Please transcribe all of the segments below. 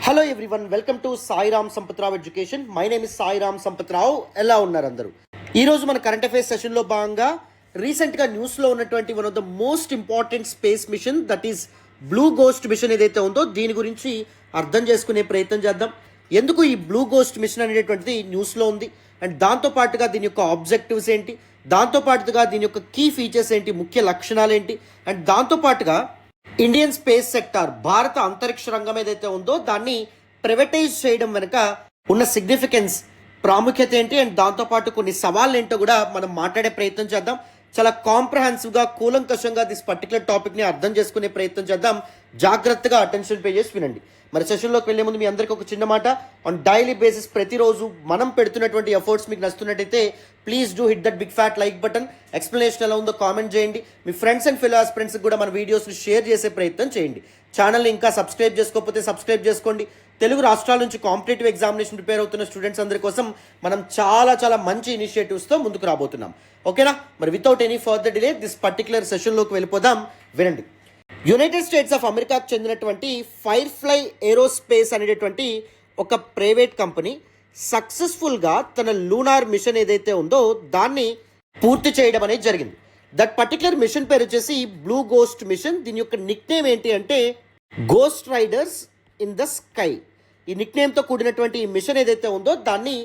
Hello everyone, welcome to Sairam Sampath Rao education. My name is Sairam Sampath Rao. ఎలా ఉన్నారు అందరూ? ఈరోజు మన కరెంట్ అఫైర్స్ సెషన్లో భాగంగా రీసెంట్గా న్యూస్లో ఉన్నటువంటి one of the most important space mission, that is blue ghost mission ఏదైతే ఉందో దీని గురించి అర్థం చేసుకునే ప్రయత్నం చేద్దాం. ఎందుకు ఈ బ్లూ గోస్ట్ మిషన్ అనేటువంటిది న్యూస్లో ఉంది, అండ్ దాంతోపాటుగా దీని యొక్క ఆబ్జెక్టివ్స్ ఏంటి, దాంతోపాటుగా దీని యొక్క కీ ఫీచర్స్ ఏంటి, ముఖ్య లక్షణాలు ఏంటి, అండ్ దాంతోపాటుగా ఇండియన్ స్పేస్ సెక్టార్, భారత అంతరిక్ష రంగం ఏదైతే ఉందో దాన్ని ప్రైవేటైజ్ చేయడం వెనుక ఉన్న సిగ్నిఫికెన్స్, ప్రాముఖ్యత ఏంటి, అండ్ దాంతోపాటు కొన్ని సవాళ్ళు ఏంటో కూడా మనం మాట్లాడే ప్రయత్నం చేద్దాం. చాలా కాంప్రహెన్సివ్గా, కూలంకషంగా దిస్ పర్టికులర్ టాపిక్ని అర్థం చేసుకునే ప్రయత్నం చేద్దాం. జాగ్రత్తగా అటెన్షన్ పే చేసి వినండి. మరి సెషన్లోకి వెళ్లే ముందు మీ అందరికీ ఒక చిన్న మాట. ఆన్ డైలీ బేసిస్ ప్రతిరోజు మనం పెడుతున్నటువంటి ఎఫర్ట్స్ మీకు నచ్చుతున్నట్టయితే please do hit that big fat like button. Explanation ఎలా ఉందో కామెంట్ చేయండి. మీ ఫ్రెండ్స్ అండ్ ఫెలో ఆస్పిరెంట్స్కి కూడా మన వీడియోస్ని షేర్ చేసే ప్రయత్నం చేయండి. ఛానల్ని ఇంకా సబ్స్క్రైబ్ చేసుకోకపోతే సబ్స్క్రైబ్ చేసుకోండి. తెలుగు రాష్ట్రాల నుంచి కాంపిటేటివ్ ఎగ్జామినేషన్ ప్రిపేర్ అవుతున్న స్టూడెంట్స్ అందరి కోసం మనం చాలా మంచి ఇనిషియేటివ్స్తో ముందుకు రాబోతున్నాం. ఓకేనా? మరి without any further delay this particular సెషన్లోకి వెళ్ళిపోదాం. వినండి. యునైటెడ్ స్టేట్స్ ఆఫ్ అమెరికాకు చెందినటువంటి ఫైర్ఫ్లై ఏరోస్పేస్ అనేటటువంటి ఒక ప్రైవేట్ కంపెనీ సక్సెస్ఫుల్గా తన లూనార్ మిషన్ ఏదైతే ఉందో దాన్ని పూర్తి చేయడం అనేది జరిగింది. దట్ పర్టికులర్ మిషన్ పేరు వచ్చేసి బ్లూ గోస్ట్ మిషన్. దీని యొక్క నిక్ నేమ్ ఏంటి అంటే ghost riders in the sky. ఈ నిక్ నేమ్తో కూడినటువంటి ఈ మిషన్ ఏదైతే ఉందో దాన్ని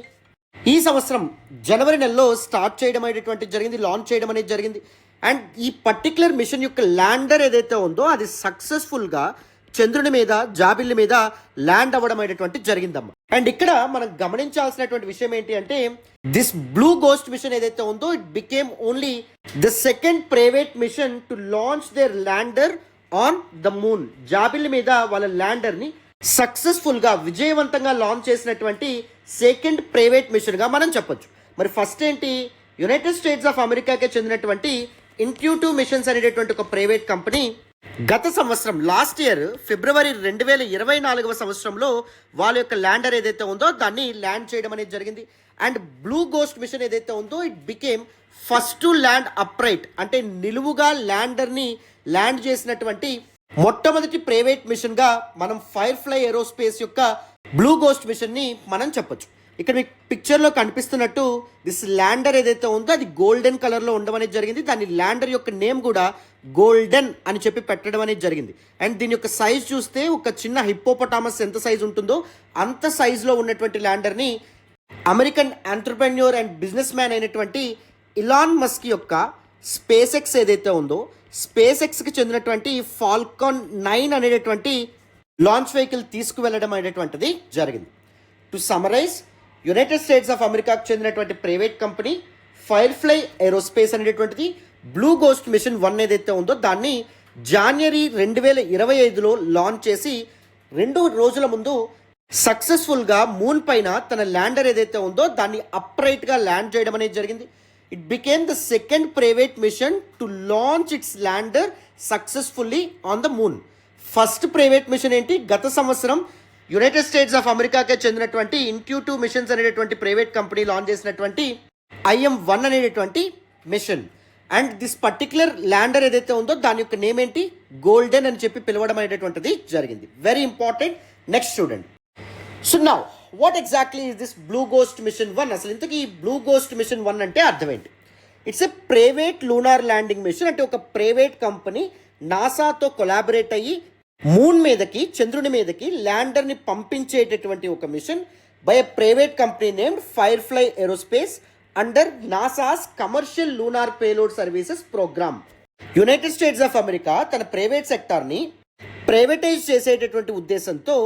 ఈ సంవత్సరం జనవరి నెలలో స్టార్ట్ చేయడం అనేటువంటి జరిగింది, లాంచ్ చేయడం అనేది జరిగింది. అండ్ ఈ పర్టికులర్ మిషన్ యొక్క ల్యాండర్ ఏదైతే ఉందో అది సక్సెస్ఫుల్గా చంద్రుని మీద, జాబిల్లి మీద ల్యాండ్ అవ్వడం అనేటువంటి జరిగిందమ్మా. అండ్ ఇక్కడ మనం గమనించాల్సినటువంటి విషయం ఏంటి అంటే దిస్ బ్లూ గోస్ట్ మిషన్ ఏదైతే ఉందో it became only the second private mission to launch their lander on the moon. జాబిల్లి మీద వాళ్ళ ల్యాండర్ని సక్సెస్ఫుల్గా, విజయవంతంగా లాంచ్ చేసినటువంటి సెకండ్ ప్రైవేట్ మిషన్గా మనం చెప్పొచ్చు. మరి ఫస్ట్ ఏంటి, యునైటెడ్ స్టేట్స్ ఆఫ్ అమెరికాకే చెందినటువంటి ఇంట్యూటివ్ మిషన్స్ అనేటటువంటి ఒక ప్రైవేట్ కంపెనీ గత సంవత్సరం లాస్ట్ ఇయర్ ఫిబ్రవరి 2024 సంవత్సరంలో వాళ్ళ యొక్క ల్యాండర్ ఏదైతే ఉందో దాన్ని ల్యాండ్ చేయడం అనేది జరిగింది. అండ్ బ్లూ గోస్ట్ మిషన్ ఏదైతే ఉందో it became first to land upright, అంటే నిలువుగా ల్యాండర్ని ల్యాండ్ చేసినటువంటి మొట్టమొదటి ప్రైవేట్ మిషన్గా మనం ఫైర్ఫ్లై ఏరోస్పేస్ యొక్క బ్లూ గోస్ట్ మిషన్ని మనం చెప్పొచ్చు. ఇక్కడ మీకు పిక్చర్లో కనిపిస్తున్నట్టు దిస్ ల్యాండర్ ఏదైతే ఉందో అది గోల్డెన్ కలర్లో ఉండడం అనేది జరిగింది. దాని ల్యాండర్ యొక్క నేమ్ కూడా గోల్డెన్ అని చెప్పి పెట్టడం అనేది జరిగింది. అండ్ దీని యొక్క సైజ్ చూస్తే ఒక చిన్న హిప్పోపటామస్ ఎంత సైజ్ ఉంటుందో అంత సైజులో ఉన్నటువంటి ల్యాండర్ని American entrepreneur and businessman అయినటువంటి ఇలాన్ మస్క్ యొక్క స్పేస్ ఎక్స్ ఏదైతే ఉందో స్పేస్ ఎక్స్కి చెందినటువంటి ఫాల్కాన్ 9 అనేటటువంటి లాంచ్ వెహికల్ తీసుకువెళ్ళడం అనేటువంటిది జరిగింది. To summarise, United States of అమెరికాకు చెందినటువంటి ప్రైవేట్ కంపెనీ ఫైర్ఫ్లై ఏరోస్పేస్ అనేటటువంటిది బ్లూ గోస్ట్ మిషన్ 1 ఏదైతే ఉందో దాన్ని జనవరి 2025లో లాంచ్ చేసి 2 రోజుల ముందు సక్సెస్ఫుల్గా మూన్ పైన తన ల్యాండర్ ఏదైతే ఉందో దాన్ని అప్రైట్గా ల్యాండ్ చేయడం అనేది జరిగింది. It became the second private mission to launch its lander successfully on the moon. First private mission ఏంటి, గత సంవత్సరం యునైటెడ్ స్టేట్స్ ఆఫ్ అమెరికాకే చెందినటువంటి ఇంట్యూటివ్ మిషన్స్ అనేటటువంటి ప్రైవేట్ కంపెనీ లాంచ్ చేసినటువంటి IM-1 అనేటటువంటి మిషన్. అండ్ దిస్ పర్టికులర్ ల్యాండర్ ఏదైతే ఉందో దాని యొక్క నేమ్ ఏంటి, గోల్డెన్ అని చెప్పి పిలవడం అనేటటువంటిది జరిగింది. Very important. నెక్స్ట్ చూడండి. So now what exactly is this blue ghost mission 1? అసలు ఇంతకీ ఈ బ్లూ గోస్ట్ మిషన్ 1 అంటే అర్థం ఏంటి? It's a private lunar landing mission. అంటే ఒక ప్రైవేట్ కంపెనీ నాసాతో కొలాబరేట్ అయ్యి మూన్ మీదకి, చంద్రుని మీదకి ల్యాండర్ని పంపించేటటువంటి ఒక mission by a private company named Firefly Aerospace under NASA's commercial lunar payload services programme. United States of America తన ప్రైవేట్ సెక్టార్ని ప్రైవేటైజ్ చేసేటటువంటి ఉద్దేశంతో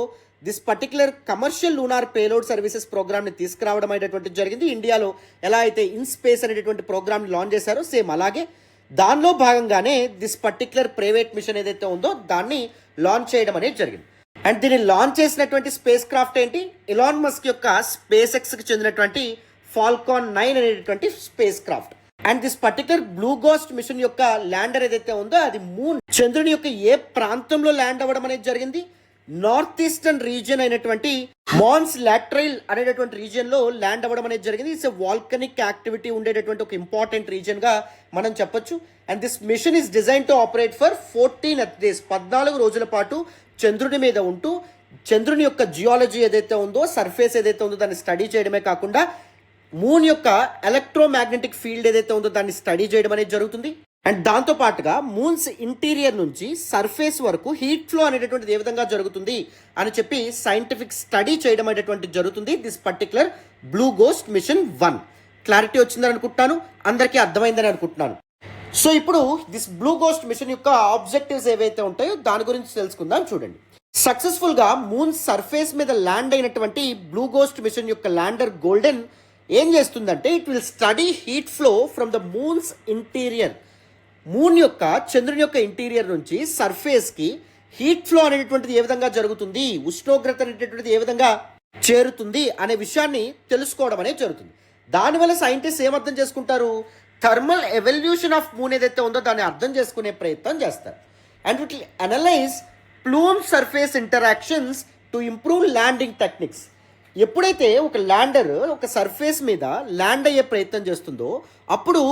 this particular commercial lunar payload services ప్రోగ్రామ్ని తీసుకురావడం అనేటటువంటిది జరిగింది. ఇండియాలో ఎలా అయితే ఇన్ స్పేస్ అనేటటువంటి ప్రోగ్రామ్ని లాంచ్ చేశారో సేమ్ అలాగే దానిలో భాగంగానే దిస్ పర్టికులర్ ప్రైవేట్ మిషన్ ఏదైతే ఉందో దాన్ని లాంచ్ చేయడం అనేది జరిగింది. అండ్ దీన్ని లాంచ్ చేసినటువంటి స్పేస్ క్రాఫ్ట్ ఏంటి, ఇలాన్ మస్క్ యొక్క స్పేస్ ఎక్స్కి చెందినటువంటి ఫాల్కాన్ 9 అనేటటువంటి spacecraft. And this particular blue ghost mission యొక్క ల్యాండర్ ఏదైతే ఉందో అది మూన్, చంద్రుని యొక్క ఏ ప్రాంతంలో ల్యాండ్ అవ్వడం అనేది జరిగింది, నార్త్ ఈస్టర్న్ రీజియన్ అయినటువంటి మాన్స్ లాట్రైల్ అనేటటువంటి రీజియన్లో ల్యాండ్ అవ్వడం అనేది జరిగింది. ఇట్స్ ఎ వాల్కనిక్ యాక్టివిటీ ఉండేటటువంటి ఒక ఇంపార్టెంట్ రీజియన్గా మనం చెప్పొచ్చు. And this mission is design to operate for 14 days, 14 రోజుల పాటు చంద్రుడి మీద ఉంటూ చంద్రుని యొక్క జియాలజీ ఏదైతే ఉందో, సర్ఫేస్ ఏదైతే ఉందో దాన్ని స్టడీ చేయడమే కాకుండా మూన్ యొక్క ఎలక్ట్రోమాగ్నెటిక్ ఫీల్డ్ ఏదైతే ఉందో దాన్ని స్టడీ చేయడం అనేది జరుగుతుంది. అండ్ దాంతో పాటుగా మూన్స్ ఇంటీరియర్ నుంచి సర్ఫేస్ వరకు హీట్ ఫ్లో అనేటటువంటిది ఏ విధంగా జరుగుతుంది అని చెప్పి సైంటిఫిక్ స్టడీ చేయడం అనేటువంటి జరుగుతుంది this particular blue ghost mission 1. Clarity వచ్చిందని అనుకుంటున్నాను, అందరికీ అర్థమైందని అనుకుంటున్నాను. సో ఇప్పుడు దిస్ బ్లూ గోస్ట్ మిషన్ యొక్క ఆబ్జెక్టివ్స్ ఏవైతే ఉంటాయో దాని గురించి తెలుసుకుందాం. చూడండి, సక్సెస్ఫుల్గా మూన్ సర్ఫేస్ మీద ల్యాండ్ అయినటువంటి బ్లూ గోస్ట్ మిషన్ యొక్క ల్యాండర్ గోల్డెన్ ఏం చేస్తుందంటే it will study heat flow from the moon's interior. Moon యొక్క చంద్రుని యొక్క ఇంటీరియర్ నుంచి సర్ఫేస్కి హీట్ ఫ్లో అనేటటువంటిది ఏ విధంగా జరుగుతుంది, ఉష్ణోగ్రత అనేటటువంటిది ఏ విధంగా చేరుతుంది అనే విషయాన్ని తెలుసుకోవడం అనేది జరుగుతుంది. దానివల్ల సైంటిస్ట్ ఏమర్థం చేసుకుంటారు, థర్మల్ ఎవల్యూషన్ ఆఫ్ మూన్ ఏదైతే ఉందో దాన్ని అర్థం చేసుకునే ప్రయత్నం చేస్తారు. And it will analyse plume surface interactions to improve landing techniques. ఎప్పుడైతే ఒక ల్యాండర్ ఒక సర్ఫేస్ మీద ల్యాండ్ అయ్యే ప్రయత్నం చేస్తుందో అప్పుడు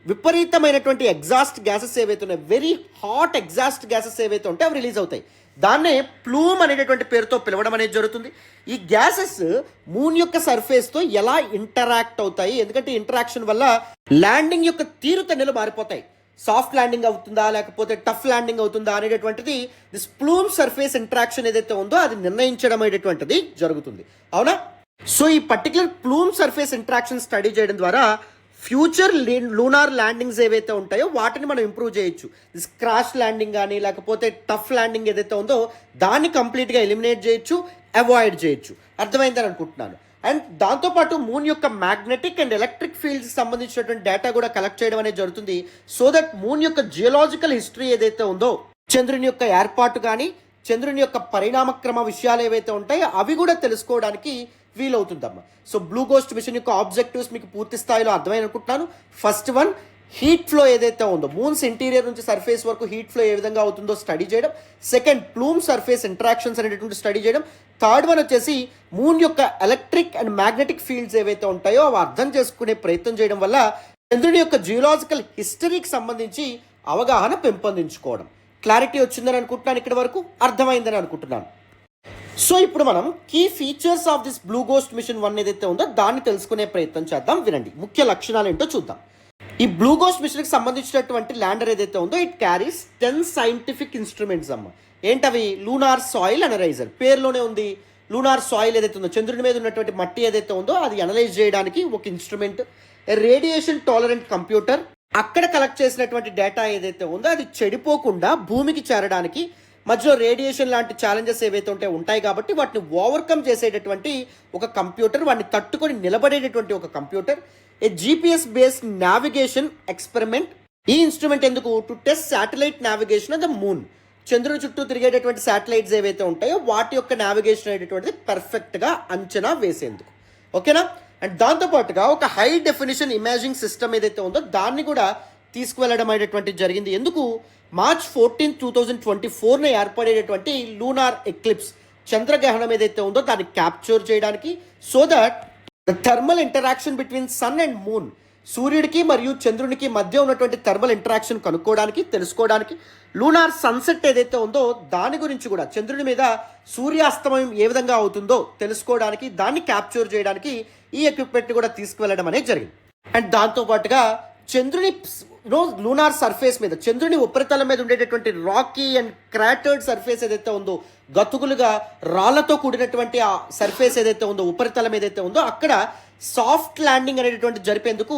విపరీతమైనటువంటి ఎగ్జాస్ట్ గ్యాసెస్ ఏవైతే ఉన్నాయి, వెరీ హాట్ ఎగ్జాస్ట్ గ్యాసెస్ ఏవైతే ఉంటాయి అవి రిలీజ్ అవుతాయి. దాన్నే ప్లూమ్ అనేటటువంటి పేరుతో పిలవడం అనేది జరుగుతుంది. ఈ గ్యాసెస్ మూన్ యొక్క సర్ఫేస్తో ఎలా ఇంటరాక్ట్ అవుతాయి, ఎందుకంటే ఇంటరాక్షన్ వల్ల ల్యాండింగ్ యొక్క తీరుతెన్నులు మారిపోతాయి. సాఫ్ట్ ల్యాండింగ్ అవుతుందా లేకపోతే టఫ్ ల్యాండింగ్ అవుతుందా అనేటటువంటిది దిస్ ప్లూమ్ సర్ఫేస్ ఇంటరాక్షన్ ఏదైతే ఉందో అది నిర్ణయించడం అనేటటువంటిది జరుగుతుంది. అవునా? సో ఈ particular plume surface interaction study చేయడం ద్వారా ఫ్యూచర్ లూనార్ ల్యాండింగ్స్ ఏవైతే ఉంటాయో వాటిని మనం ఇంప్రూవ్ చేయొచ్చు. దిస్ క్రాష్ ల్యాండింగ్ కానీ లేకపోతే టఫ్ ల్యాండింగ్ ఏదైతే ఉందో దాన్ని కంప్లీట్గా ఎలిమినేట్ చేయొచ్చు, అవాయిడ్ చేయొచ్చు. అర్థమైందని అనుకుంటున్నాను. అండ్ దాంతోపాటు మూన్ యొక్క మ్యాగ్నెటిక్ అండ్ ఎలక్ట్రిక్ ఫీల్డ్స్ సంబంధించినటువంటి డేటా కూడా కలెక్ట్ చేయడం అనేది జరుగుతుంది. సో దట్ మూన్ యొక్క జియోలాజికల్ హిస్టరీ ఏదైతే ఉందో, చంద్రుని యొక్క ఏర్పాటు కానీ చంద్రుని యొక్క పరిణామక్రమ విషయాలు ఏవైతే ఉంటాయో అవి కూడా తెలుసుకోవడానికి వీలవుతుందమ్మా. సో బ్లూ గోస్ట్ మిషన్ యొక్క ఆబ్జెక్టివ్స్ మీకు పూర్తి స్థాయిలో అర్థమై అనుకుంటున్నాను. ఫస్ట్ వన్, హీట్ ఫ్లో ఏదైతే ఉందో మూన్స్ ఇంటీరియర్ నుంచి సర్ఫేస్ వరకు హీట్ ఫ్లో ఏ విధంగా అవుతుందో స్టడీ చేయడం. సెకండ్, ప్లూమ్ సర్ఫేస్ ఇంటరాక్షన్స్ అనేటువంటి స్టడీ చేయడం. థర్డ్ వన్ వచ్చేసి మూన్ యొక్క ఎలక్ట్రిక్ అండ్ మ్యాగ్నెటిక్ ఫీల్డ్స్ ఏవైతే ఉంటాయో అవి అర్థం చేసుకునే ప్రయత్నం చేయడం వల్ల చంద్రుని యొక్క జియోలాజికల్ హిస్టరీకి సంబంధించి అవగాహన పెంపొందించుకోవడం. క్లారిటీ వచ్చిందని అనుకుంటున్నాను, ఇక్కడ వరకు అర్థమైందని అనుకుంటున్నాను. సో ఇప్పుడు మనం key features of this blue ghost mission 1 ఏదైతే ఉందో దాన్ని తెలుసుకునే ప్రయత్నం చేద్దాం. వినండి, ముఖ్య లక్షణాలు ఏంటో చూద్దాం. ఈ బ్లూ గోస్ట్ మిషన్కి సంబంధించినటువంటి ల్యాండర్ ఏదైతే ఉందో ఇట్ క్యారీస్ 10 సైంటిఫిక్ ఇన్స్ట్రుమెంట్స్ అమ్మ. ఏంటవి? లూనార్ సాయిల్ అనలైజర్, పేరులోనే ఉంది. లూనార్ సాయిల్ ఏదైతే ఉందో చంద్రుని మీద ఉన్నటువంటి మట్టి ఏదైతే ఉందో అది అనలైజ్ చేయడానికి ఒక ఇన్స్ట్రుమెంట్. రేడియేషన్ టాలరెంట్ కంప్యూటర్, అక్కడ కలెక్ట్ చేసినటువంటి డేటా ఏదైతే ఉందో అది చెడిపోకుండా భూమికి చేరడానికి మధ్యలో రేడియేషన్ లాంటి ఛాలెంజెస్ ఏవైతే ఉంటాయి కాబట్టి వాటిని ఓవర్కమ్ చేసేటటువంటి ఒక కంప్యూటర్, వాటిని తట్టుకొని నిలబడేటటువంటి ఒక కంప్యూటర్. ఏ జీపీఎస్ బేస్డ్ నావిగేషన్ ఎక్స్పెరిమెంట్. ఈ ఇన్స్ట్రుమెంట్ ఎందుకు? To test satellite navigation of the moon. చంద్రుని చుట్టూ తిరిగేటటువంటి శాటిలైట్స్ ఏవైతే ఉంటాయో వాటి యొక్క నావిగేషన్ అనేటటువంటిది పర్ఫెక్ట్గా అంచనా వేసేందుకు. ఓకేనా? అండ్ దాంతోపాటుగా ఒక హై డెఫినిషన్ ఇమేజింగ్ సిస్టమ్ ఏదైతే ఉందో దాన్ని కూడా తీసుకువెళ్ళడం అనేటువంటిది జరిగింది. ఎందుకు? March 14, 2024 ఏర్పడేటటువంటి లూనార్ ఎక్లిప్స్, చంద్రగ్రహణం ఏదైతే ఉందో దాన్ని క్యాప్చర్ చేయడానికి, so that the thermal interaction between sun and moon, సూర్యుడికి మరియు చంద్రునికి మధ్య ఉన్నటువంటి థర్మల్ ఇంటరాక్షన్ కనుక్కోవడానికి, తెలుసుకోవడానికి, లూనార్ సన్సెట్ ఏదైతే ఉందో దాని గురించి కూడా చంద్రుని మీద సూర్యాస్తమయం ఏ విధంగా అవుతుందో తెలుసుకోవడానికి, దాన్ని క్యాప్చర్ చేయడానికి ఈ ఎక్విప్మెంట్ని కూడా తీసుకువెళ్ళడం అనేది జరిగింది. అండ్ దాంతోపాటుగా చంద్రుని లూనార్ సర్ఫేస్ మీద, చంద్రుని ఉపరితలం మీద ఉండేటటువంటి రాకీ అండ్ క్రాటర్డ్ సర్ఫేస్ ఏదైతే ఉందో, గతుకులుగా రాళ్లతో కూడినటువంటి ఆ సర్ఫేస్ ఏదైతే ఉందో, ఉపరితలం ఏదైతే ఉందో అక్కడ సాఫ్ట్ ల్యాండింగ్ అనేటటువంటి జరిపేందుకు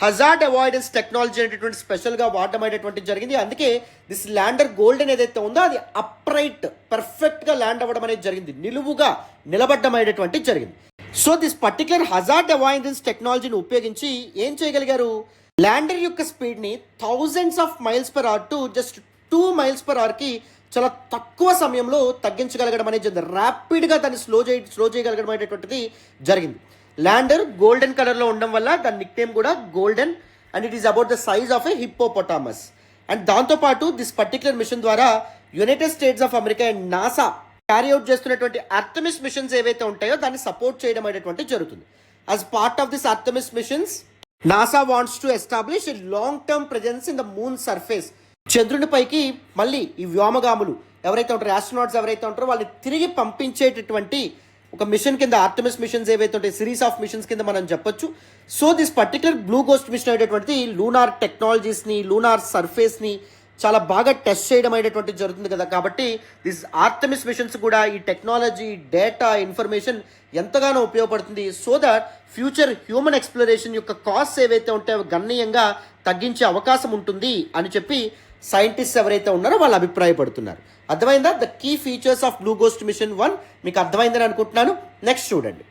హజార్డ్ అవాయిడెన్స్ టెక్నాలజీ అనేటటువంటి స్పెషల్గా వాడడం అనేటువంటి జరిగింది. అందుకే దిస్ ల్యాండర్ గోల్డెన్ ఏదైతే ఉందో అది అప్రైట్ పర్ఫెక్ట్గా ల్యాండ్ అవ్వడం అనేది జరిగింది, నిలువుగా నిలబడ్డం అనేటువంటి జరిగింది. So this particular hazard avoidance టెక్నాలజీని ఉపయోగించి ఏం చేయగలిగారు? ల్యాండర్ యొక్క స్పీడ్ని thousands of miles per hour to just 2 miles per అవర్కి చాలా తక్కువ సమయంలో తగ్గించగలగడం అనేది జరిగింది. ర్యాపిడ్గా దాన్ని స్లో చేయగలగడం అనేటువంటిది జరిగింది. ల్యాండర్ గోల్డెన్ కలర్లో ఉండడం వల్ల దాని నిక్ నేమ్ కూడా golden, and it is about the size of a hippopotamus. And దాంతోపాటు దిస్ పర్టికులర్ మిషన్ ద్వారా United States of America and NASA carry out చేస్తున్నటువంటి ఆర్టెమిస్ మిషన్స్ ఏవైతే ఉంటాయో దాన్ని సపోర్ట్ చేయడం అనేటువంటి జరుగుతుంది. As part of this Artemis missions NASA wants to establish a long term presence in the moon surface. చంద్రునిపైకి మళ్ళీ ఈ వ్యోమగాములు ఎవరైతే ఉంటారో ఆస్ట్రోనాట్స్ ఎవరైతే ఉంటారో వాళ్ళని తిరిగి పంపించేటటువంటి ఒక మిషన్ కింద ఆర్టమిస్ మిషన్స్ ఏవైతే ఉంటాయి సిరీస్ ఆఫ్ మిషన్స్ కింద మనం చెప్పొచ్చు. So this particular blue ghost mission అనేటటువంటిది లూనార్ టెక్నాలజీస్ని లూనార్ సర్ఫేస్ని చాలా బాగా టెస్ట్ చేయడం అనేటటువంటిది జరుగుతుంది కదా. కాబట్టి దిస్ ఆర్టమిస్ మిషన్స్ కూడా ఈ టెక్నాలజీ డేటా ఇన్ఫర్మేషన్ ఎంతగానో ఉపయోగపడుతుంది. So that future human exploration యొక్క కాస్ట్ ఏవైతే ఉంటాయో గణనీయంగా తగ్గించే అవకాశం ఉంటుంది అని చెప్పి సైంటిస్ట్ ఎవరైతే ఉన్నారో వాళ్ళు అభిప్రాయపడుతున్నారు. అర్థమైందా? The key features of blue ghost mission 1 మీకు అర్థమైందని అనుకుంటున్నాను. నెక్స్ట్ చూడండి.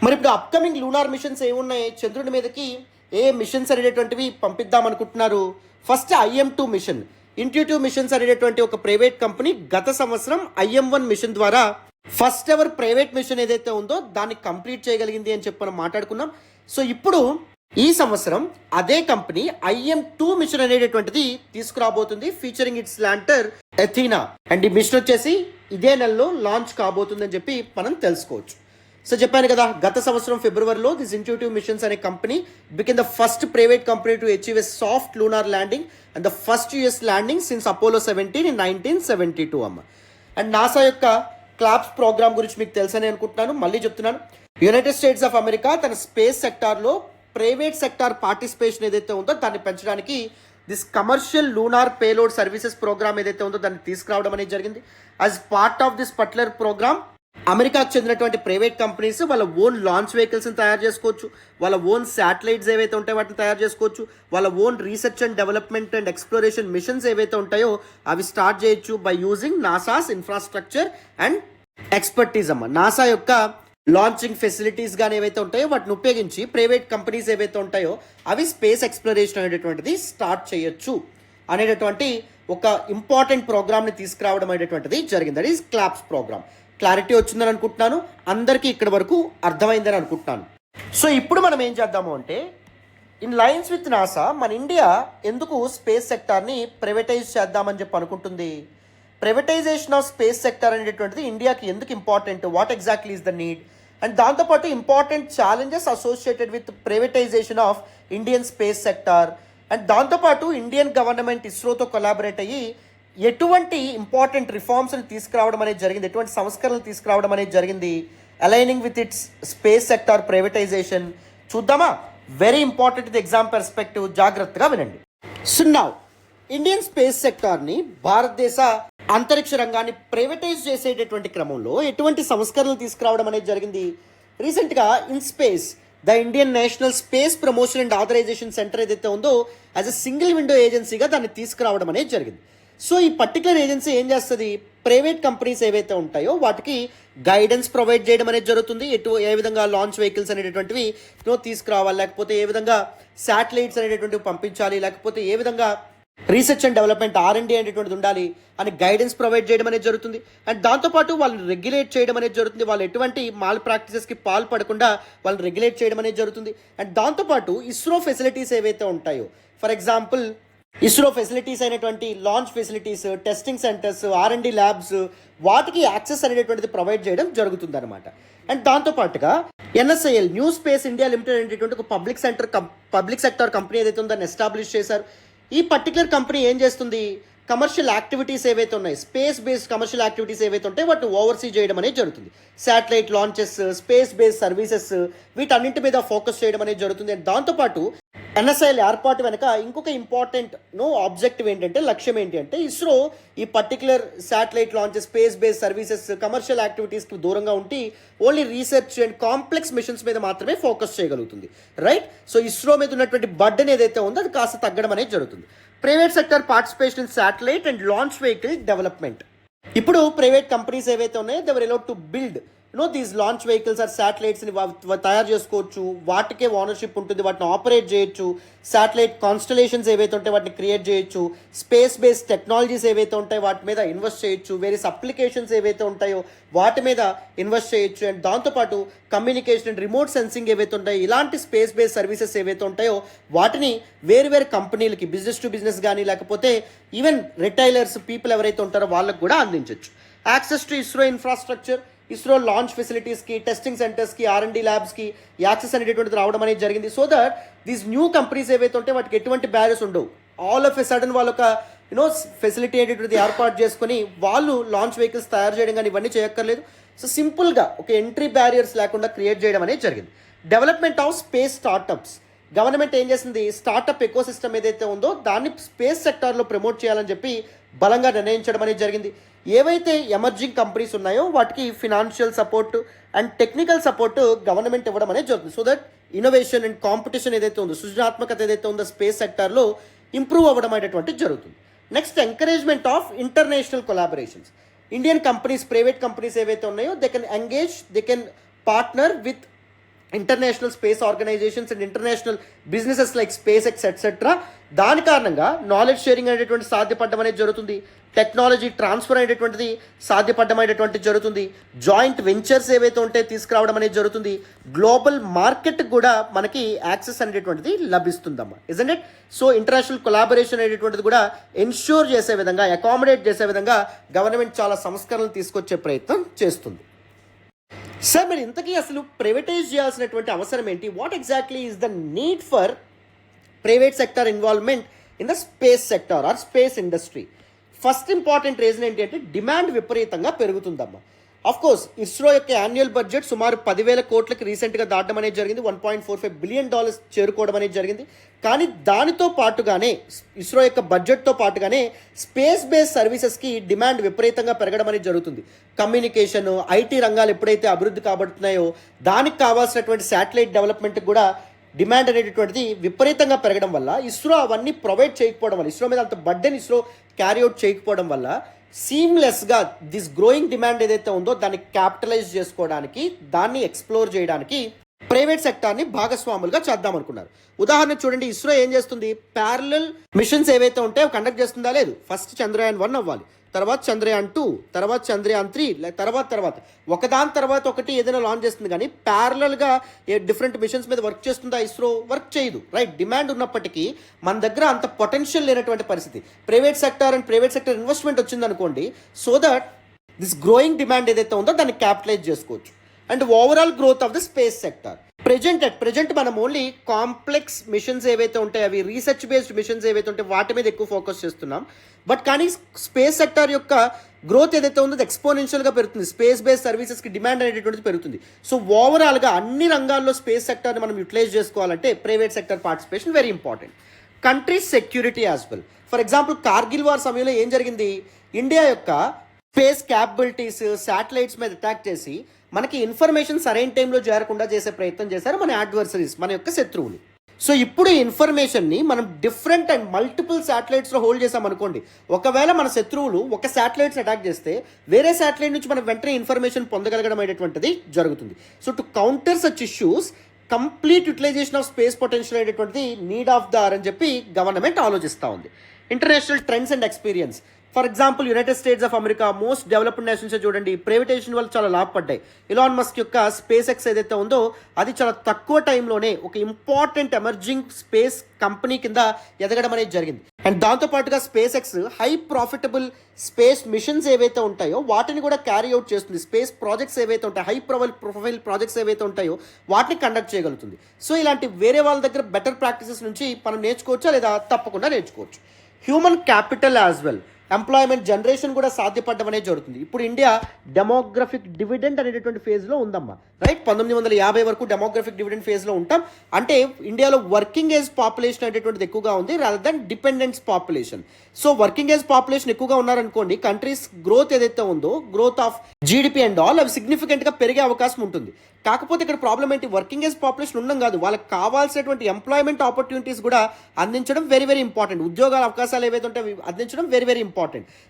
మరి ఇప్పుడు అప్కమింగ్ లూనార్ మిషన్స్ ఏమున్నాయి, చంద్రుడి మీదకి ఏ మిషన్స్ అనేటటువంటివి పంపిద్దాం అనుకుంటున్నారు. First IM-2 machine, intuitive Missions అనేటటువంటి ఒక ప్రైవేట్ కంపెనీ గత సంవత్సరం IM-1 మిషన్ ద్వారా ఫస్ట్ ఎవర్ ప్రైవేట్ మిషన్ ఏదైతే ఉందో దాన్ని కంప్లీట్ చేయగలిగింది అని చెప్పి మనం మాట్లాడుకున్నాం. సో ఇప్పుడు ఈ సంవత్సరం అదే కంపెనీ IM-2 మిషన్ అనేటటువంటిది తీసుకురాబోతుంది, featuring its lander Athena. And ఈ మిషన్ వచ్చేసి ఇదే నెలలో లాంచ్ కాబోతుందని చెప్పి మనం తెలుసుకోవచ్చు. సో చెప్పాను కదా, గత సంవత్సరం ఫిబ్రవరిలో దిస్ ఇంట్యూటివ్ మిషన్స్ అనే company became the first private company to achieve a soft lunar landing and the first US landing since Apollo 17 in 1972 అమ్మ. అండ్ నాసా యొక్క క్లాప్స్ ప్రోగ్రామ్ గురించి మీకు తెలుసని అనుకుంటున్నాను, మళ్ళీ చెప్తున్నాను. యునైటెడ్ స్టేట్స్ ఆఫ్ అమెరికా తన స్పేస్ సెక్టార్లో ప్రైవేట్ సెక్టార్ పార్టిసిపేషన్ ఏదైతే ఉందో దాన్ని పెంచడానికి this commercial lunar payload services programme ఏదైతే ఉందో దాన్ని తీసుకురావడం అనేది జరిగింది. As part of this particular programme అమెరికాకు చెందినటువంటి ప్రైవేట్ కంపెనీస్ వాళ్ళ ఓన్ లాంచ్ వెహికల్స్ని తయారు చేసుకోవచ్చు, వాళ్ళ ఓన్ శాటిలైట్స్ ఏవైతే ఉంటాయో వాటిని తయారు చేసుకోవచ్చు, వాళ్ళ own research and development and exploration machines ఏవైతే ఉంటాయో అవి స్టార్ట్ చేయొచ్చు by using NASA's infrastructure and expertise అమ్మ. నాసా యొక్క లాంచింగ్ ఫెసిలిటీస్ కానీ ఏవైతే ఉంటాయో వాటిని ఉపయోగించి ప్రైవేట్ కంపెనీస్ ఏవైతే ఉంటాయో అవి స్పేస్ ఎక్స్ప్లోరేషన్ అనేటటువంటిది స్టార్ట్ చేయొచ్చు అనేటటువంటి ఒక ఇంపార్టెంట్ ప్రోగ్రామ్ని తీసుకురావడం అనేటటువంటిది జరిగింది. That is CLPS programme. Clarity వచ్చిందని అనుకుంటున్నాను, అందరికీ ఇక్కడి వరకు అర్థమైందని అనుకుంటున్నాను. సో ఇప్పుడు మనం ఏం చేద్దాము అంటే ఇన్ లైన్స్ విత్ నాసా మన ఇండియా ఎందుకు స్పేస్ సెక్టార్ని ప్రైవేటైజ్ చేద్దామని చెప్పి అనుకుంటుంది. ప్రైవేటైజేషన్ ఆఫ్ స్పేస్ సెక్టర్ అనేటటువంటిది ఇండియాకి ఎందుకు important, what exactly is the need, and దాంతోపాటు important challenges associated with privatisation of Indian space sector, and దాంతోపాటు ఇండియన్ గవర్నమెంట్ ఇస్రోతో కొలాబరేట్ అయ్యి ఎటువంటి ఇంపార్టెంట్ రిఫార్మ్స్ని తీసుకురావడం అనేది జరిగింది, ఎటువంటి సంస్కరణలు తీసుకురావడం అనేది జరిగింది aligning with its space sector privatisation చూద్దామా. వెరీ ఇంపార్టెంట్ ఇది ఎగ్జామ్ పర్స్పెక్టివ్, జాగ్రత్తగా వినండి. సో నౌ ఇండియన్ స్పేస్ సెక్టార్ని భారతదేశ అంతరిక్ష రంగాన్ని ప్రైవేటైజ్ చేసేటటువంటి క్రమంలో ఎటువంటి సంస్కరణలు తీసుకురావడం అనేది జరిగింది. రీసెంట్గా in space the Indian National Space Promotion and Authorisation Centre ఏదైతే ఉందో యాజ్ అ సింగిల్ విండో ఏజెన్సీగా దాన్ని తీసుకురావడం అనేది జరిగింది. సో ఈ పర్టికులర్ ఏజెన్సీ ఏం చేస్తుంది, ప్రైవేట్ కంపెనీస్ ఏవైతే ఉంటాయో వాటికి గైడెన్స్ ప్రొవైడ్ చేయడం అనేది జరుగుతుంది. ఏ విధంగా లాంచ్ వెహికల్స్ అనేటటువంటివి తీసుకురావాలి, లేకపోతే ఏ విధంగా శాటిలైట్స్ అనేటటువంటివి పంపించాలి, లేకపోతే ఏ విధంగా రీసెర్చ్ అండ్ డెవలప్మెంట్ R&D అనేటువంటిది ఉండాలి అని గైడెన్స్ ప్రొవైడ్ చేయడం అనేది జరుగుతుంది. అండ్ దాంతోపాటు వాళ్ళని రెగ్యులేట్ చేయడం అనేది జరుగుతుంది. వాళ్ళు ఎటువంటి మాల్ ప్రాక్టీసెస్కి పాల్పడకుండా వాళ్ళని రెగ్యులేట్ చేయడం అనేది జరుగుతుంది. అండ్ దాంతోపాటు ఇస్రో ఫెసిలిటీస్ ఏవైతే ఉంటాయో, ఫర్ ఎగ్జాంపుల్ ఇస్రో ఫెసిలిటీస్ అయినటువంటి launch facilities, testing centres, R&D labs, వాటికి యాక్సెస్ అనేటటువంటిది ప్రొవైడ్ చేయడం జరుగుతుంది అనమాట. అండ్ దాంతోపాటుగా NSIL new space India limited అనేటువంటి ఒక పబ్లిక్ సెక్టర్ కంపెనీ ఏదైతే ఉందో దాన్ని ఎస్టాబ్లిష్ చేశారు. ఈ పర్టికులర్ కంపెనీ ఏం చేస్తుంది, కమర్షియల్ యాక్టివిటీస్ ఏవైతే ఉన్నాయి, స్పేస్ బేస్డ్ కమర్షియల్ యాక్టివిటీస్ ఏవైతే ఉంటాయో వాటిని ఓవర్సీ చేయడం అనేది జరుగుతుంది. Satellite launches, space based services, వీటన్నింటి మీద ఫోకస్ చేయడం అనేది జరుగుతుంది. అండ్ దాంతోపాటు NSIL ఏర్పాటు వెనక ఇంకొక ఇంపార్టెంట్ ఆబ్జెక్టివ్ ఏంటంటే, లక్ష్యం ఏంటి అంటే ఇస్రో ఈ particular satellite launches, space based services, commercial యాక్టివిటీస్కి దూరంగా ఉండి only research and complex missions మీద మాత్రమే ఫోకస్ చేయగలుగుతుంది. రైట్. సో ఇస్రో మీద ఉన్నటువంటి బర్డెన్ ఏదైతే ఉందో అది కాస్త తగ్గడం అనేది జరుగుతుంది. Private sector participation in satellite and launch vehicle development. ఇప్పుడు ప్రైవేట్ కంపెనీస్ ఏవైతే ఉన్నాయో they were allowed to build these launch vehicles or శాటిలైట్స్ని తయారు చేసుకోవచ్చు, వాటికే ఓనర్షిప్ ఉంటుంది, వాటిని ఆపరేట్ చేయొచ్చు, శాటిలైట్ కాన్స్టలేషన్స్ ఏవైతే ఉంటాయో వాటిని క్రియేట్ చేయొచ్చు, స్పేస్ బేస్డ్ టెక్నాలజీస్ ఏవైతే ఉంటాయో వాటి మీద ఇన్వెస్ట్ చేయొచ్చు, వేరియస్ అప్లికేషన్స్ ఏవైతే ఉంటాయో వాటి మీద ఇన్వెస్ట్ చేయొచ్చు. అండ్ దాంతోపాటు కమ్యూనికేషన్ అండ్ రిమోట్ సెన్సింగ్ ఏవైతే ఉంటాయో ఇలాంటి స్పేస్ బేస్డ్ సర్వీసెస్ ఏవైతే ఉంటాయో వాటిని వేరు కంపెనీలకి బిజినెస్ టు బిజినెస్ కానీ లేకపోతే ఈవెన్ రిటైలర్స్ పీపుల్ ఎవరైతే ఉంటారో వాళ్ళకు కూడా అందించవచ్చు. Access to ISRO infrastructure, ISRO launch ఫెసిలిటీస్కి, టెస్టింగ్ సెంటర్స్కి, R&D ల్యాబ్స్కి యాక్సెస్ అనేటటువంటిది రావడం అనేది జరిగింది. So that these new companies ఏవైతే ఉంటే వాటికి ఎటువంటి బ్యారియర్స్ ఉండవు. ఆల్ ఆఫ్ ఎ సడన్ వాళ్ళు ఒక ఫెసిలిటీ అనేటువంటిది ఏర్పాటు చేసుకొని వాళ్ళు లాంచ్ వెహికల్స్ తయారు చేయడం కానీ ఇవన్నీ చేయక్కర్లేదు. సో సింపుల్గా ఒక ఎంట్రీ బ్యారియర్స్ లేకుండా క్రియేట్ చేయడం అనేది జరిగింది. Development of space startups. Government ఏం చేసింది, స్టార్టప్ ఎకో సిస్టమ్ ఏదైతే ఉందో దాన్ని స్పేస్ సెక్టార్లో ప్రమోట్ చేయాలని చెప్పి బలంగా నిర్ణయించడం అనేది జరిగింది. ఏవైతే ఎమర్జింగ్ కంపెనీస్ ఉన్నాయో వాటికి financial support and technical support government ఇవ్వడం అనేది జరుగుతుంది. So that innovation and competition ఏదైతే ఉందో, సృజనాత్మకత ఏదైతే ఉందో స్పేస్ సెక్టార్లో ఇంప్రూవ్ అవ్వడం అనేటువంటిది జరుగుతుంది. Next encouragement of international collaborations. Indian companies, private companies ఏవైతే ఉన్నాయో they can engage, they can partner with international space organisations and international businesses like SpaceX etcetera. దాని కారణంగా నాలెడ్జ్ షేరింగ్ అనేటువంటి సాధ్యపడడం అనేది జరుగుతుంది. టెక్నాలజీ ట్రాన్స్ఫర్ అనేటువంటిది సాధ్యపడడం అనేటువంటిది జరుగుతుంది. జాయింట్ వెంచర్స్ ఏవైతే ఉంటే తీసుకురావడం అనేది జరుగుతుంది. గ్లోబల్ మార్కెట్ కూడా మనకి యాక్సెస్ అనేటువంటిది లభిస్తుందమ్మా, isn't it? So international collaboration అనేటువంటిది కూడా ఎన్ష్యూర్ చేసే విధంగా, అకామిడేట్ చేసే విధంగా గవర్నమెంట్ చాలా సంస్కరణలు తీసుకొచ్చే ప్రయత్నం చేస్తుంది. సార్, మీరు ఇంతకీ అసలు ప్రైవేటైజ్ చేయాల్సినటువంటి అవసరం ఏంటి? What exactly is the need for private sector involvement in the space sector are space industry? First important reason ఏంటి అంటే డిమాండ్ విపరీతంగా పెరుగుతుందమ్మా. కోర్స్ ఇస్రో యొక్క యాన్యువల్ బడ్జెట్ సుమారు 10,000 కోట్లకి రీసెంట్గా దాటడం అనేది జరిగింది. $1.45 బిలియన్ చేరుకోవడం అనేది జరిగింది. కానీ దానితో పాటుగానే ఇస్రో యొక్క బడ్జెట్తో పాటుగానే స్పేస్ బేస్డ్ సర్వీసెస్కి డిమాండ్ విపరీతంగా పెరగడం అనేది జరుగుతుంది. కమ్యూనికేషన్, ఐటీ రంగాలు ఎప్పుడైతే అభివృద్ధి కాబడుతున్నాయో దానికి కావాల్సినటువంటి శాటిలైట్ డెవలప్మెంట్కి కూడా డిమాండ్ అనేటటువంటిది విపరీతంగా పెరగడం వల్ల ఇస్రో అవన్నీ ప్రొవైడ్ చేయకపోవడం వల్ల, ఇస్రో మీద అంత బర్డెన్ ఇస్రో క్యారీఅవుట్ చేయకపోవడం వల్ల సీమ్లెస్గా దిస్ గ్రోయింగ్ డిమాండ్ ఏదైతే ఉందో దాన్ని క్యాపిటలైజ్ చేసుకోవడానికి, దాన్ని ఎక్స్ప్లోర్ చేయడానికి ప్రైవేట్ సెక్టార్ని భాగస్వాములుగా చేద్దాం అనుకున్నారు. ఉదాహరణ చూడండి, ఇస్రో ఏం చేస్తుంది, ప్యారలల్ మిషన్స్ ఏవైతే ఉంటాయో కండక్ట్ చేస్తుందా లేదు. ఫస్ట్ చంద్రయాన్ 1 అవ్వాలి, తర్వాత చంద్రయాన్ 2, తర్వాత చంద్రయాన్ 3, తర్వాత ఒకదాని తర్వాత ఒకటి ఏదైనా లాంచ్ చేస్తుంది. కానీ ప్యారలల్గా డిఫరెంట్ మిషన్స్ మీద వర్క్ చేస్తుందా ఇస్రో? వర్క్ చేయదు, రైట్? డిమాండ్ ఉన్నప్పటికీ మన దగ్గర అంత పొటెన్షియల్ లేనటువంటి పరిస్థితి. Private sector and private sector investment వచ్చిందనుకోండి, so that this growing demand ఏదైతే ఉందో దాన్ని క్యాపిటలైజ్ చేసుకోవచ్చు. And overall growth of the space sector. Present మనం ఓన్లీ కాంప్లెక్స్ మిషన్స్ ఏవైతే ఉంటాయి, అవి రీసెర్చ్ బేస్డ్ మిషన్స్ ఏవైతే ఉంటాయి వాటి మీద ఎక్కువ ఫోకస్ చేస్తున్నాం. బట్ కానీ స్పేస్ సెక్టర్ యొక్క గ్రోత్ ఏదైతే ఉందో అది ఎక్స్పోనెన్షియల్గా పెరుగుతుంది. స్పేస్ బేస్డ్ సర్వీసెస్కి డిమాండ్ అనేటువంటిది పెరుగుతుంది. సో ఓవరాల్గా అన్ని రంగాల్లో స్పేస్ సెక్టర్ని మనం యూటిలైజ్ చేసుకోవాలంటే private sector participation very important. Countries security as well. For example Kargil war సమయంలో ఏం జరిగింది, ఇండియా యొక్క స్పేస్ క్యాపబిలిటీస్, శాటిలైట్స్ మీద అటాక్ చేసి మనకి ఇన్ఫర్మేషన్ సరైన టైంలో చేరకుండా చేసే ప్రయత్నం చేశారు మన అడ్వర్సరీస్, మన యొక్క శత్రువులు. సో ఇప్పుడు ఈ ఇన్ఫర్మేషన్ని మనం డిఫరెంట్ అండ్ మల్టిపుల్ శాటిలైట్స్లో హోల్డ్ చేసామనుకోండి, ఒకవేళ మన శత్రువులు ఒక శాటిలైట్స్ అటాక్ చేస్తే వేరే శాటిలైట్ నుంచి మనం వెంటనే ఇన్ఫర్మేషన్ పొందగలగడం అనేటువంటిది జరుగుతుంది. So to counter such issues complete utilisation of space potential అనేటువంటిది నీడ్ ఆఫ్ ద అవర్ అని చెప్పి గవర్నమెంట్ ఆలోచిస్తూ ఉంది. International trends and experience. For example United States of America, most developed nations చూడండి, ప్రైవేటైజేషన్ వల్ల చాలా లాభపడ్డాయి. ఇలాన్ మస్క్ యొక్క స్పేస్ ఎక్స్ ఏదైతే ఉందో అది చాలా తక్కువ టైంలోనే ఒక ఇంపార్టెంట్ ఎమర్జింగ్ స్పేస్ కంపెనీ కింద ఎదగడం అనేది జరిగింది. అండ్ దాంతోపాటుగా space X high profitable space missions ఏవైతే ఉంటాయో వాటిని కూడా క్యారీ అవుట్ చేస్తుంది. స్పేస్ ప్రాజెక్ట్స్ ఏవైతే ఉంటాయో, హై ప్రొఫైల్ ప్రాజెక్ట్స్ ఏవైతే ఉంటాయో వాటిని కండక్ట్ చేయగలుగుతుంది. సో ఇలాంటి వేరే వాళ్ళ దగ్గర బెటర్ ప్రాక్టీసెస్ నుంచి మనం నేర్చుకోవచ్చా లేదా? తప్పకుండా నేర్చుకోవచ్చు. Human capital as well. Employment generation కూడా సాధ్యపడడం అనేది జరుగుతుంది. ఇప్పుడు ఇండియా డెమోగ్రఫిక్ డివిడెండ్ అనేటువంటి ఫేజ్లో ఉందమ్మా, రైట్? 1950 వరకు డెమోగ్రఫిక్ డివిడెండ్ ఫేజ్లో ఉంటాం. అంటే ఇండియాలో వర్కింగ్ ఏజ్ పాపులేషన్ అనేటువంటిది ఎక్కువగా ఉంది rather than dependence population. So working age population ఎక్కువగా ఉన్నారనుకోండి, కంట్రీస్ గ్రోత్ ఏదైతే ఉందో, growth of GDP and all అవి సిగ్నిఫికెంట్గా పెరిగే అవకాశం ఉంటుంది. కాకపోతే ఇక్కడ ప్రాబ్లం ఏంటి, వర్కింగ్ ఏజ్ పాపులేషన్ ఉండడం కాదు, వాళ్ళకి కావాల్సినటువంటి ఎంప్లాయ్మెంట్ ఆపర్చునిటీస్ కూడా అందించడం వెరీ వెరీ ఇంపార్టెంట్. ఉద్యోగాల అవకాశాలు ఏవైతే ఉంటాయో అందించడం వెరీ వెరీ ఇంపార్టెంట్.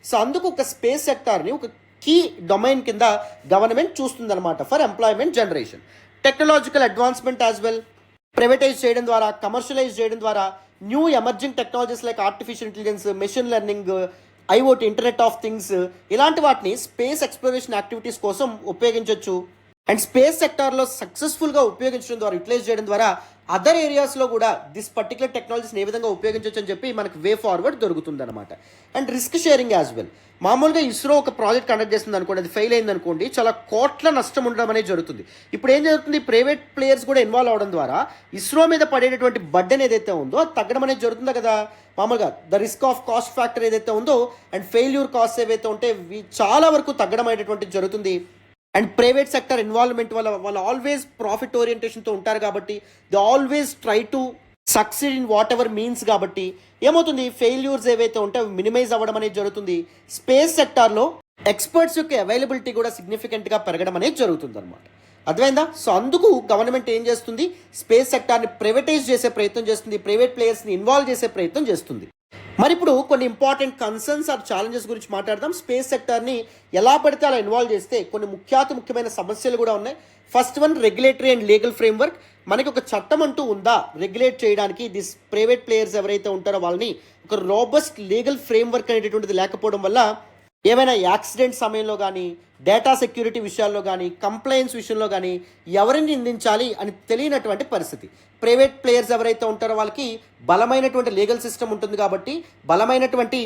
సో అందుకు ఒక స్పేస్ సెక్టార్ని ఒక కీ డొమైన్ కింద గవర్నమెంట్ చూస్తుందన్నమాట for employment generation. Technological advancement as well. Privatise చేయడం ద్వారా, కమర్షియలైజ్ చేయడం ద్వారా new emerging technologies like artificial intelligence, machine learning, IoT, internet of things, ఇలాంటి వాటిని స్పేస్ ఎక్స్ప్లోరేషన్ యాక్టివిటీస్ కోసం ఉపయోగించవచ్చు. అండ్ స్పేస్ సెక్టార్లో సక్సెస్ఫుల్గా ఉపయోగించడం ద్వారా, యూటిలైజ్ చేయడం ద్వారా అదర్ ఏరియాస్లో కూడా దిస్ పర్టికులర్ టెక్నాలజీస్ని ఏ విధంగా ఉపయోగించవచ్చు అని చెప్పి మనకు వే ఫార్వర్డ్ దొరుకుతుంది అనమాట. And risk sharing as well. మామూలుగా ఇస్రో ఒక ప్రాజెక్ట్ కండక్ట్ చేస్తుంది అనుకోండి, అది ఫెయిల్ అయింది అనుకోండి, చాలా కోట్ల నష్టం ఉండడం అనేది జరుగుతుంది. ఇప్పుడు ఏం జరుగుతుంది, ప్రైవేట్ ప్లేయర్స్ కూడా ఇన్వాల్వ్ అవడం ద్వారా ఇస్రో మీద పడేటటువంటి బర్డెన్ ఏదైతే ఉందో అది తగ్గడం అనేది జరుగుతుంది కదా. మామూలుగా the risk of cost factor ఏదైతే ఉందో అండ్ ఫెయిల్యూర్ కాస్ట్ ఏవైతే ఉంటే చాలా వరకు తగ్గడం అనేటువంటిది జరుగుతుంది. అండ్ ప్రైవేట్ సెక్టర్ ఇన్వాల్వ్మెంట్ వల్ల వాళ్ళు ఆల్వేస్ ప్రాఫిట్ ఓరియంటేషన్తో ఉంటారు కాబట్టి they always try to succeed in what ever means. కాబట్టి ఏమవుతుంది, ఫెయిల్యూర్స్ ఏవైతే ఉంటే అవి మినిమైజ్ అవ్వడం అనేది జరుగుతుంది. స్పేస్ సెక్టార్లో ఎక్స్పర్ట్స్ యొక్క అవైలబిలిటీ కూడా సిగ్నిఫికెంట్గా పెరగడం అనేది జరుగుతుంది అనమాట. అర్థమైందా? సో అందుకు గవర్నమెంట్ ఏం చేస్తుంది, స్పేస్ సెక్టార్ని ప్రైవేటైజ్ చేసే ప్రయత్నం చేస్తుంది, ప్రైవేట్ ప్లేయర్స్ని ఇన్వాల్వ్ చేసే ప్రయత్నం చేస్తుంది. మరి ఇప్పుడు కొన్ని ఇంపార్టెంట్ కన్సర్న్స్ ఆర్ ఛాలెంజెస్ గురించి మాట్లాడదాం. స్పేస్ సెక్టార్ని ఎలా పడితే అలా ఇన్వాల్వ్ చేస్తే కొన్ని ముఖ్యమైన సమస్యలు కూడా ఉన్నాయి. First one, regulatory and legal framework. మనకి ఒక చట్టం అంటూ ఉందా రెగ్యులేట్ చేయడానికి? దిస్ ప్రైవేట్ ప్లేయర్స్ ఎవరైతే ఉంటారో వాళ్ళని ఒక రోబస్ట్ లీగల్ ఫ్రేమ్వర్క్ అనేటటువంటిది లేకపోవడం వల్ల ఏమైనా యాక్సిడెంట్ సమయంలో కానీ, డేటా సెక్యూరిటీ విషయాల్లో కానీ, కంప్లైన్స్ విషయంలో కానీ ఎవరిని నిందించాలి అని తెలియనటువంటి పరిస్థితి. ప్రైవేట్ ప్లేయర్స్ ఎవరైతే ఉంటారో వాళ్ళకి బలమైనటువంటి లీగల్ సిస్టమ్ ఉంటుంది కాబట్టి, బలమైనటువంటి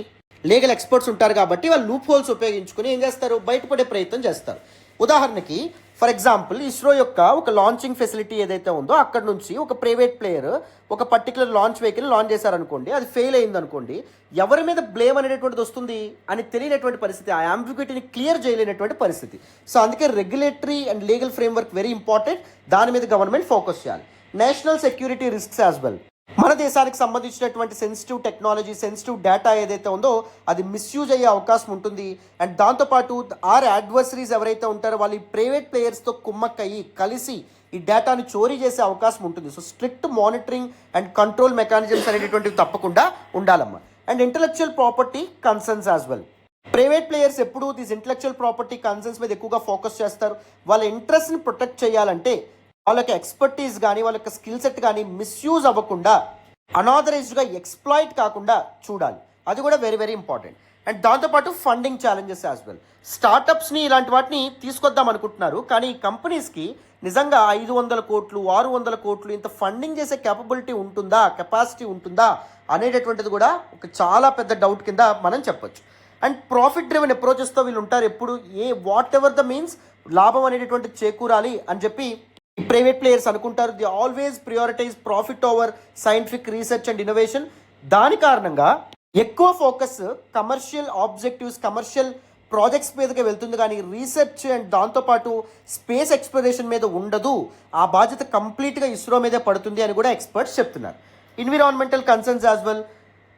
లీగల్ ఎక్స్పర్ట్స్ ఉంటారు కాబట్టి వాళ్ళు లూప్ హోల్స్ ఉపయోగించుకొని ఏం చేస్తారు, బయటపడే ప్రయత్నం చేస్తారు. ఉదాహరణకి ఫర్ ఎగ్జాంపుల్, ఇస్రో యొక్క ఒక లాంచింగ్ ఫెసిలిటీ ఏదైతే ఉందో అక్కడ నుంచి ఒక ప్రైవేట్ ప్లేయర్ ఒక పర్టికులర్ లాంచ్ వెహికల్ లాంచ్ చేశారనుకోండి, అది ఫెయిల్ అయింది అనుకోండి, ఎవరి మీద బ్లేమ్ అనేటువంటిది వస్తుంది అని తెలియనటువంటి పరిస్థితి, ఆ అంబిగ్యూటీని క్లియర్ చేయలేనటువంటి పరిస్థితి. సో అందుకే regulatory and legal framework very important. దాని మీద గవర్నమెంట్ ఫోకస్ చేయాలి. National security risks as well. మన దేశానికి సంబంధించినటువంటి సెన్సిటివ్ టెక్నాలజీ, సెన్సిటివ్ డేటా ఏదైతే ఉందో అది మిస్యూజ్ అయ్యే అవకాశం ఉంటుంది. అండ్ దాంతోపాటు ఆర్ అడ్వర్సరీస్ ఎవరైతే ఉంటారో వాళ్ళు ఈ ప్రైవేట్ ప్లేయర్స్తో కుమ్మక్కయ్యి కలిసి ఈ డేటాని చోరీ చేసే అవకాశం ఉంటుంది. So strict monitoring and control mechanisms అనేటువంటివి తప్పకుండా ఉండాలమ్మా. And intellectual property concerns as well. Private players ఎప్పుడు దీస్ ఇంటలెక్చువల్ ప్రాపర్టీ కన్సర్న్స్ మీద ఎక్కువగా ఫోకస్ చేస్తారు. వాళ్ళ ఇంట్రెస్ట్ని ప్రొటెక్ట్ చేయాలంటే వాళ్ళ యొక్క ఎక్స్పర్టీస్ కానీ, వాళ్ళ యొక్క స్కిల్ సెట్ కానీ మిస్యూజ్ అవ్వకుండా, అనాథరైజ్డ్గా ఎక్స్ప్లాయిట్ కాకుండా చూడాలి. అది కూడా వెరీ వెరీ ఇంపార్టెంట్. అండ్ దాంతోపాటు ఫండింగ్ ఛాలెంజెస్ యాజ్ వెల్. స్టార్టప్స్ని ఇలాంటి వాటిని తీసుకొద్దాం అనుకుంటున్నారు, కానీ ఈ కంపెనీస్కి నిజంగా 500 కోట్లు 600 కోట్లు ఇంత ఫండింగ్ చేసే కెపబిలిటీ ఉంటుందా, కెపాసిటీ ఉంటుందా అనేటటువంటిది కూడా ఒక చాలా పెద్ద డౌట్ కింద మనం చెప్పొచ్చు. అండ్ ప్రాఫిట్ డ్రివెన్ అప్రోచెస్తో వీళ్ళు ఉంటారు ఎప్పుడు, వాట్ ఎవర్ ద మీన్స్ లాభం అనేటటువంటిది చేకూరాలి అని చెప్పి ప్రైవేట్ ప్లేయర్స్ అనుకుంటారు. The always prioritise profit over scientific research and innovation. దాని కారణంగా ఎక్కువ focus commercial objectives, commercial projects మీదకి వెళ్తుంది, కానీ రీసెర్చ్ అండ్ దాంతోపాటు స్పేస్ ఎక్స్ప్లోరేషన్ మీద ఉండదు. ఆ బాధ్యత కంప్లీట్గా ఇస్రో మీదే పడుతుంది అని కూడా ఎక్స్పర్ట్స్ చెప్తున్నారు. Environmental concerns as well.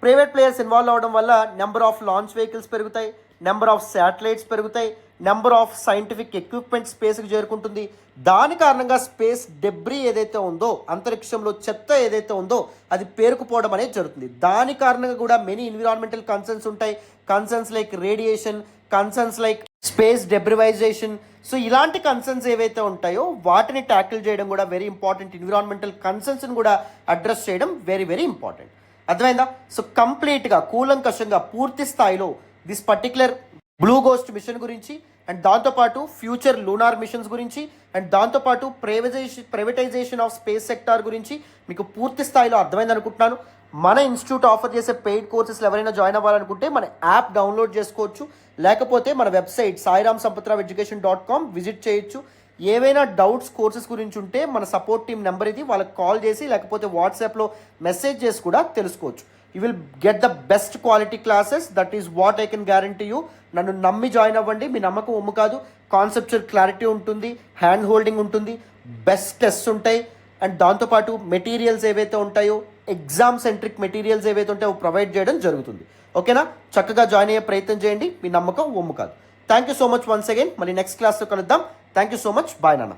Private players involve అవ్వడం వల్ల నెంబర్ ఆఫ్ లాంచ్ వెహికల్స్ పెరుగుతాయి, నెంబర్ ఆఫ్ శాటిలైట్స్ పెరుగుతాయి, నెంబర్ ఆఫ్ సైంటిఫిక్ ఎక్విప్మెంట్ స్పేస్కి చేరుకుంటుంది. దాని కారణంగా స్పేస్ డెబ్రీ ఏదైతే ఉందో, అంతరిక్షంలో చెత్త ఏదైతే ఉందో అది పేరుకుపోవడం అనేది జరుగుతుంది. దాని కారణంగా కూడా మెనీ ఎన్విరాన్మెంటల్ కన్సర్న్స్ ఉంటాయి. Concerns like radiation, concerns like space debrisation. So ఇలాంటి కన్సర్న్స్ ఏవైతే ఉంటాయో వాటిని ట్యాకిల్ చేయడం కూడా వెరీ ఇంపార్టెంట్. ఎన్విరాన్మెంటల్ కన్సర్న్స్ని కూడా అడ్రస్ చేయడం వెరీ వెరీ ఇంపార్టెంట్. అర్థమైందా? సో కంప్లీట్గా కూలంకషంగా పూర్తి స్థాయిలో this particular blue ghost mission గురించి, అండ్ దాంతోపాటు ఫ్యూచర్ లూనార్ మిషన్స్ గురించి, అండ్ దాంతోపాటు ప్రైవేటైజేషన్ ఆఫ్ స్పేస్ సెక్టార్ గురించి మీకు పూర్తి స్థాయిలో అర్థమైంది అనుకుంటున్నాను. మన ఇన్స్టిట్యూట్ ఆఫర్ చేసే పెయిడ్ కోర్సెస్లో ఎవరైనా జాయిన్ అవ్వాలనుకుంటే మన యాప్ డౌన్లోడ్ చేసుకోవచ్చు, లేకపోతే మన వెబ్సైట్ sairamsampatraveducation.com విజిట్ చేయొచ్చు. ఏవైనా డౌట్స్ కోర్సెస్ గురించి ఉంటే మన సపోర్ట్ టీమ్ నెంబర్ ఇది, వాళ్ళకి కాల్ చేసి లేకపోతే వాట్సాప్లో మెసేజ్ చేసి కూడా తెలుసుకోవచ్చు. You will get the best quality classes. That is what I can guarantee you. నన్ను నమ్మి జాయిన్ అవ్వండి. మీ నమ్మకం ఒమ్ము కాదు. కాన్సెప్చువల్ క్లారిటీ ఉంటుంది, హ్యాండ్ హోల్డింగ్ ఉంటుంది, బెస్ట్ టెస్ట్స్ ఉంటాయి, అండ్ దాంతోపాటు మెటీరియల్స్ ఏవైతే ఉంటాయో, ఎగ్జామ్ సెంట్రిక్ మెటీరియల్స్ ఏవైతే ఉంటాయో ప్రొవైడ్ చేయడం జరుగుతుంది. ఓకేనా? చక్కగా జాయిన్ అయ్యే ప్రయత్నం చేయండి. మీ నమ్మకం ఒమ్ము కాదు. Thank you so much once again. మళ్ళీ నెక్స్ట్ క్లాస్లో కలుద్దాం. Thank you so much. Bye నాన్న.